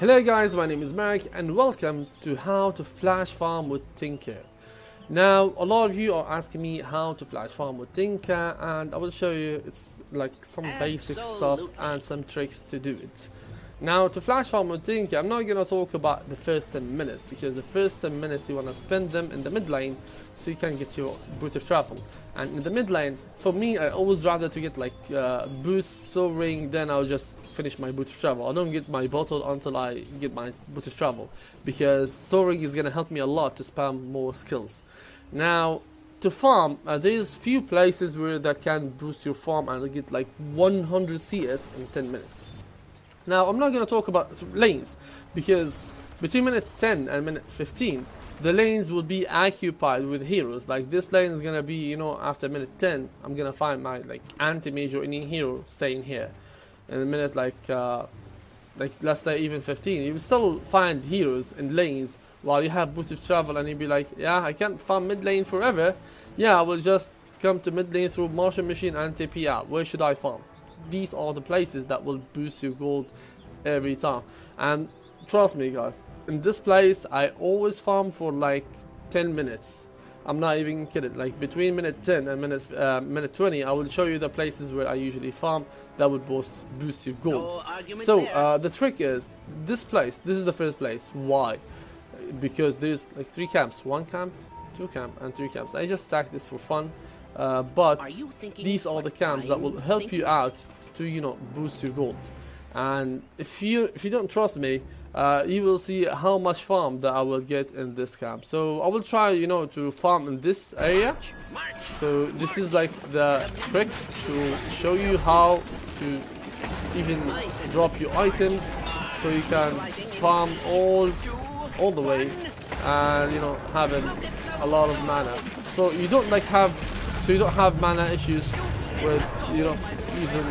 Hello guys, my name is Meric and welcome to how to flash farm with Tinker. Now a lot of you are asking me how to flash farm with Tinker, and I will show you it's like some basic stuff and some tricks to do it. Now to flash farm with Tinker, I'm not going to talk about the first 10 minutes because the first 10 minutes you want to spend them in the mid lane so you can get your boot of travel. And in the mid lane, for me, I always rather to get like boots, soaring, then I'll just finish my boot of travel. I don't get my bottle until I get my boot of travel because soaring is going to help me a lot to spam more skills. Now to farm, there's few places where that can boost your farm and get like 100 CS in 10 minutes. Now I'm not going to talk about lanes because between minute 10 and minute 15 the lanes will be occupied with heroes. Like this lane is going to be, you know, after minute 10 I'm going to find my like anti-mage or any hero staying here. In a minute like let's say even 15, you will still find heroes in lanes while you have boot of travel, and you'll be like, yeah, I can't farm mid lane forever. Yeah, I will just come to mid lane through Martial Machine and TP out. Where should I farm? These are the places that will boost your gold every time. And trust me guys, in this place I always farm for like 10 minutes. I'm not even kidding. Like between minute 10 and minute 20 I will show you the places where I usually farm that would boost your gold. So the trick is this place. This is the first place. Why? Because there's like 3 camps, 1 camp, 2 camp and 3 camps. I just stacked this for fun, but these are the camps that will help you out to, you know, boost your gold. And if you don't trust me, you will see how much farm that I will get in this camp. So I will try, you know, to farm in this area. So this is like the trick to show you how to even drop your items so you can farm all the way and, you know, having a lot of mana. So you don't have mana issues with, you know, using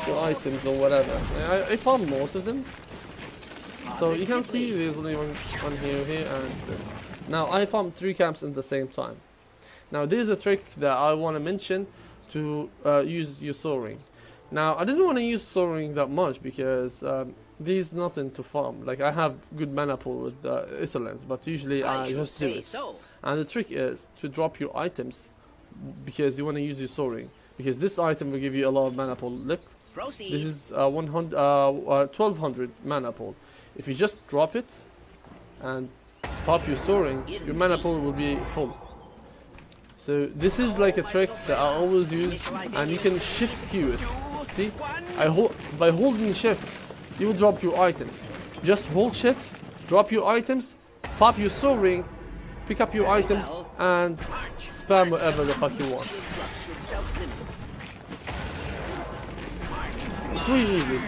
your items or whatever. I farm most of them. So you can see there's only one here and this. Now I farm 3 camps at the same time. Now there's a trick that I want to mention to use your soaring. Now I didn't want to use soaring that much because there's nothing to farm. Like I have good mana pool with Etherlands, but usually I just do it. And the trick is to drop your items because you want to use your soaring, because this item will give you a lot of mana pool. Look, this is 1200 mana pool. If you just drop it and pop your soaring, your mana pool will be full. So this is like a trick that I always use, and you can shift queue it. See, by holding shift, you will drop your items. Just hold shift, drop your items, pop your soaring, pick up your items, and spam whatever the fuck you want. It's really easy.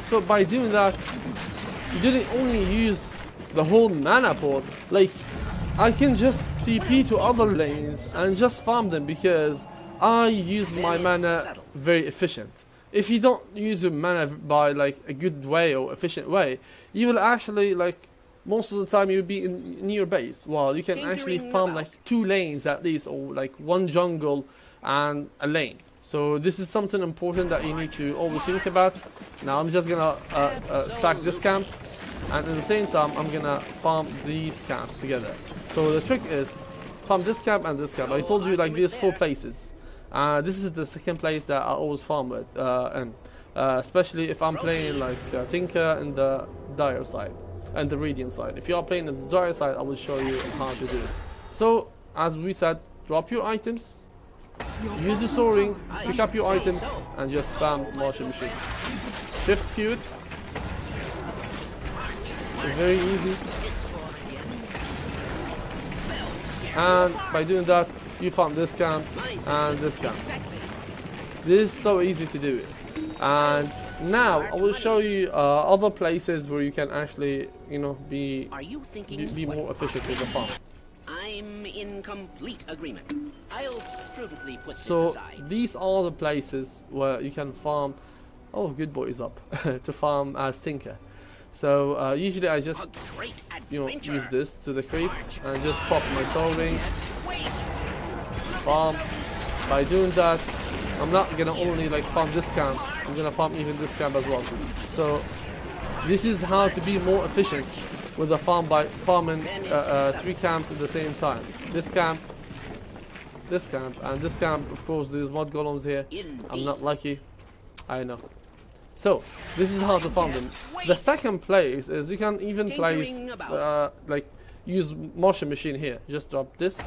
So by doing that, you didn't only use the whole mana pool. Like I can just TP to other lanes and just farm them because I use my mana very efficient. If you don't use your mana by like a good way or efficient way, you will actually like most of the time you'll be in your base. Well, you can actually farm like 2 lanes at least, or like 1 jungle and a lane. So this is something important that you need to always think about. Now I'm just gonna stack this camp, and at the same time I'm gonna farm these camps together. So the trick is farm this camp and this camp. I told you like there's 4 places. This is the second place that I always farm with, and especially if I'm playing like Tinker in the dire side and the Radiant side. If you are playing in the dire side, I will show you how to do it. So as we said, drop your items, use the soaring, pick up your items, and just spam Martial Machine. Shift Q it. It's very easy. And by doing that, you farm this camp and this camp. This is so easy to do it. And now I will show you other places where you can actually, you know, be more efficient with the farm. I'm in complete agreement. I'll prudently put this So aside. these are the places where you can farm. Oh, good boy is up to farm as Tinker. So usually I just A great use adventure. this to the creep and just pop my soul ring, farm. By doing that, I'm not gonna only like farm this camp, I'm gonna farm even this camp as well. So this is how to be more efficient with the farm by farming 3 camps at the same time. This camp, and this camp. Of course, there's mod golems here. I'm not lucky, I know. So this is how to farm them. The second place is you can even place like use motion machine here. Just drop this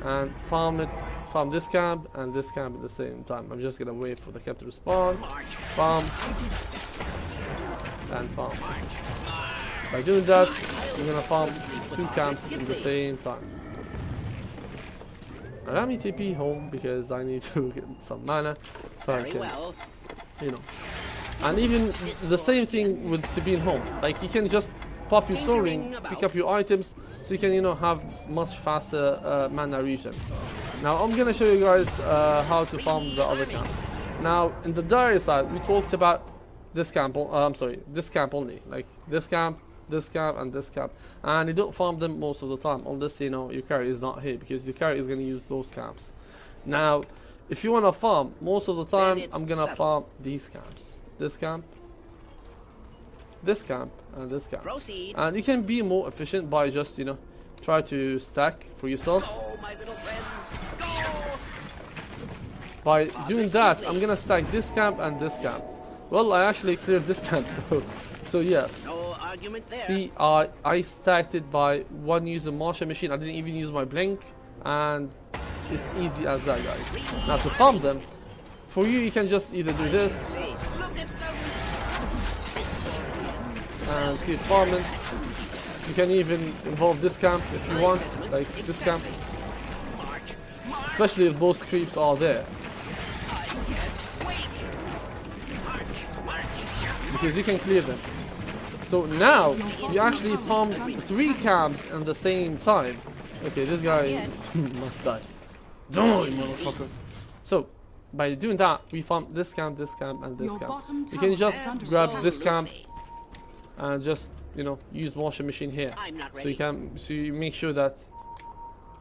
and farm it. Farm this camp and this camp at the same time. I'm just gonna wait for the camp to respawn. Farm and farm. By doing that, I'm gonna farm 2 camps at the same time. Now let me TP home because I need to get some mana so I can, you know. And even the same thing with TPing home. Like you can just pop your soul ring, pick up your items, so you can, you know, have much faster mana regen. Now I'm gonna show you guys how to farm the other camps. Now in the diary side, we talked about this camp. I'm sorry, this camp only. Like this camp, and this camp, and you don't farm them most of the time unless, you know, your carry is not here, because your carry is gonna use those camps. Now, if you wanna farm most of the time, I'm gonna farm these camps. This camp, this camp, and this camp. Proceed. And you can be more efficient by just, you know, try to stack for yourself. Go, my little friends. Go. By doing that, I'm gonna stack this camp and this camp. Well, I actually cleared this camp, so yes. No argument there. See, I stacked it by one using martial machine. I didn't even use my blink, and it's easy as that, guys. Now to farm them, for you can just either do this Look at them. and keep farming. You can even involve this camp if you want, like this camp, especially if those creeps are there, because you can clear them. So now you actually farm 3 camps at the same time. Okay, this guy must die. Die, motherfucker. So by doing that, we farm this camp, and this camp. You can just grab this camp and just, you know, use motion machine here. So you make sure that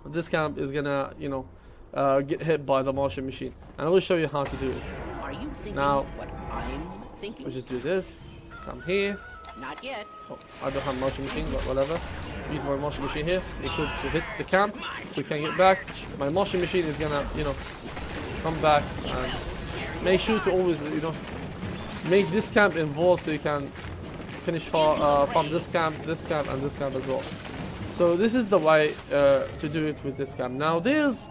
this camp is gonna, you know, get hit by the motion machine. And I will show you how to do it. Are you thinking Now, what I'm thinking? we'll just do this. Come here. Not yet. Oh, I don't have motion machine, but whatever. Use my motion machine here. Make sure to hit the camp so you can get back. My motion machine is gonna, you know, come back, and make sure to always, you know, make this camp involved so you can finish farm this camp, and this camp as well. So this is the way to do it with this camp. Now there's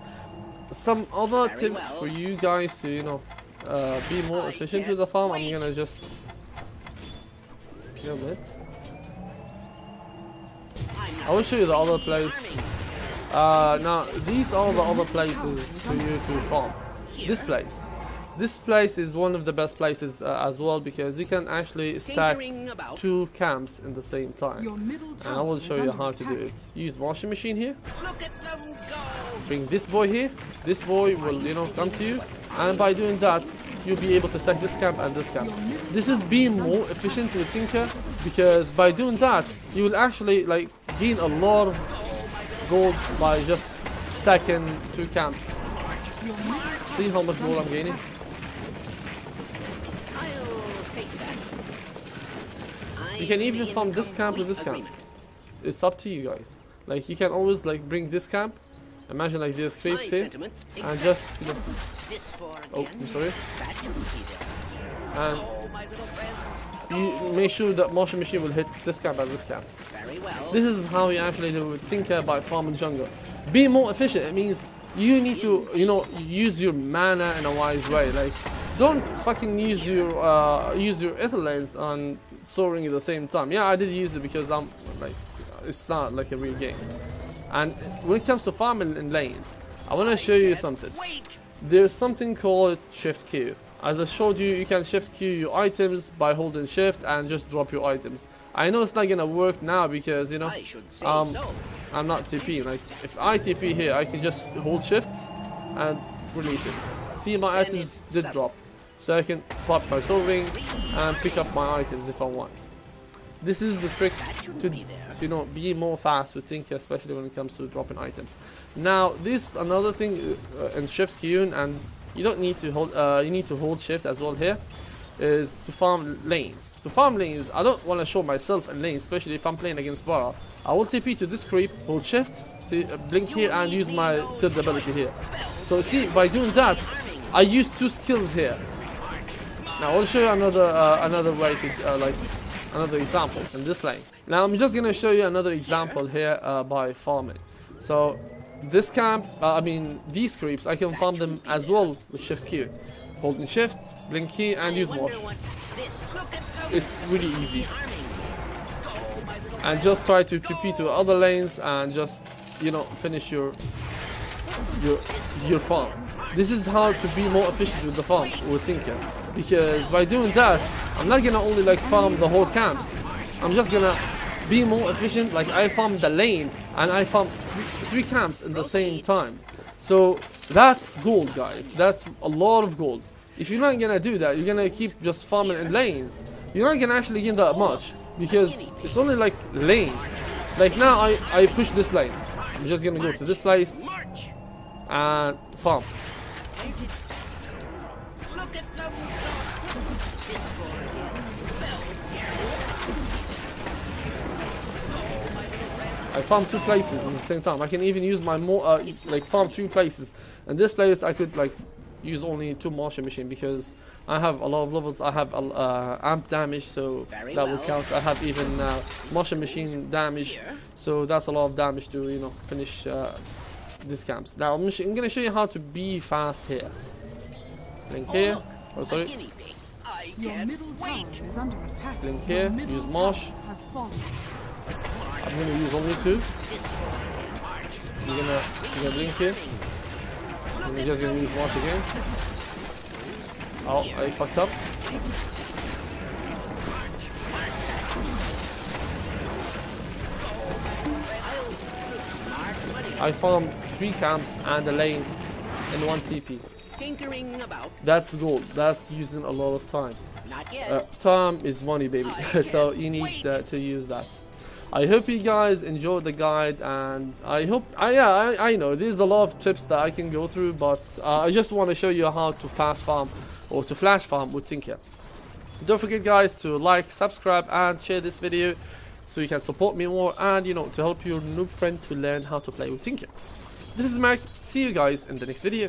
some other tips for you guys to, you know, be more efficient with the farm. I'm gonna just kill it. I will show you the other place. Now these are the other places for you to farm. This place is one of the best places as well, because you can actually stack 2 camps in the same time. And I will show you how to do it. Use motion machine here. Look at them go. Bring this boy here. This boy will, you know, come to you, and by doing that, you'll be able to stack this camp and this camp. This is being more efficient with Tinker, because by doing that, you will actually like gain a lot of gold by just stacking 2 camps. See how much gold I'm gaining? You can even farm this camp with this camp. It's up to you guys. Like you can always like bring this camp. Imagine like there's creeps here, and just, you know. Oh, I'm sorry. And you make sure that motion machine will hit this camp and this camp. This is how you actually do Tinker by farming jungle. Be more efficient. It means you need to, you know, use your mana in a wise way. Like, don't fucking use your ether lanes on soaring at the same time. Yeah, I did use it because I'm like, it's not like a real game. And when it comes to farming in lanes, I want to show you something. There's something called shift Q. As I showed you, you can shift Q your items by holding shift and just drop your items. I know it's not gonna work now because, you know, I'm not TP. Like if I TP here, I can just hold shift and release it. See, my items did drop, so I can pop my soul ring and pick up my items if I want. This is the trick That should to, be there. you know, be more fast with Tinker, especially when it comes to dropping items. Now, this another thing in Shift Q, and you don't need to hold. You need to hold Shift as well here. Is to farm lanes. To farm lanes, I don't want to show myself in lanes, especially if I'm playing against Bara. I will TP to this creep, hold Shift, to blink here, and use my tilt ability here. So see, by doing that, I use 2 skills here. Now I'll show you another way to like another example in this lane. Now I'm just gonna show you another example here by farming. So this camp, I mean these creeps, I can farm them as well with Shift Q, holding Shift, blink key, and use Wash. It's really easy. And just try to TP to other lanes and just, you know, finish your farm. This is how to be more efficient with the farm with Tinker, because by doing that, I'm not gonna only like farm the whole camps. I'm just gonna be more efficient. Like I farm the lane and I farm three camps in the same time. So that's gold, guys. That's a lot of gold. If you're not gonna do that, you're gonna keep just farming in lanes. You're not gonna actually gain that much because it's only like lane. Like now I push this lane. I'm just gonna go to this place and farm. I farm 2 places at the same time. I can even use my more like farm 2 places. And this place I could like use only 2 Martian machine because I have a lot of levels. I have amp damage, so that will count. I have even Martian machine damage, so that's a lot of damage to, you know, finish these camps. Now I'm gonna show you how to be fast here. Blink here. Oh, sorry. Your middle tower is under attack. Blink here. Use Marsh. I'm gonna use only 2. You're gonna blink here. And you're just gonna use Marsh again. Oh, I fucked up. I farmed 3 camps and a lane in 1 TP. Tinkering about. That's gold. That's using a lot of time. Not yet. Time is money, baby. So you need to use that. I hope you guys enjoyed the guide, and I hope I know there's a lot of tips that I can go through, but I just want to show you how to fast farm or to flash farm with Tinker. Don't forget, guys, to like, subscribe, and share this video so you can support me more and, you know, to help your noob friend to learn how to play with Tinker. This is Meric. See you guys in the next video.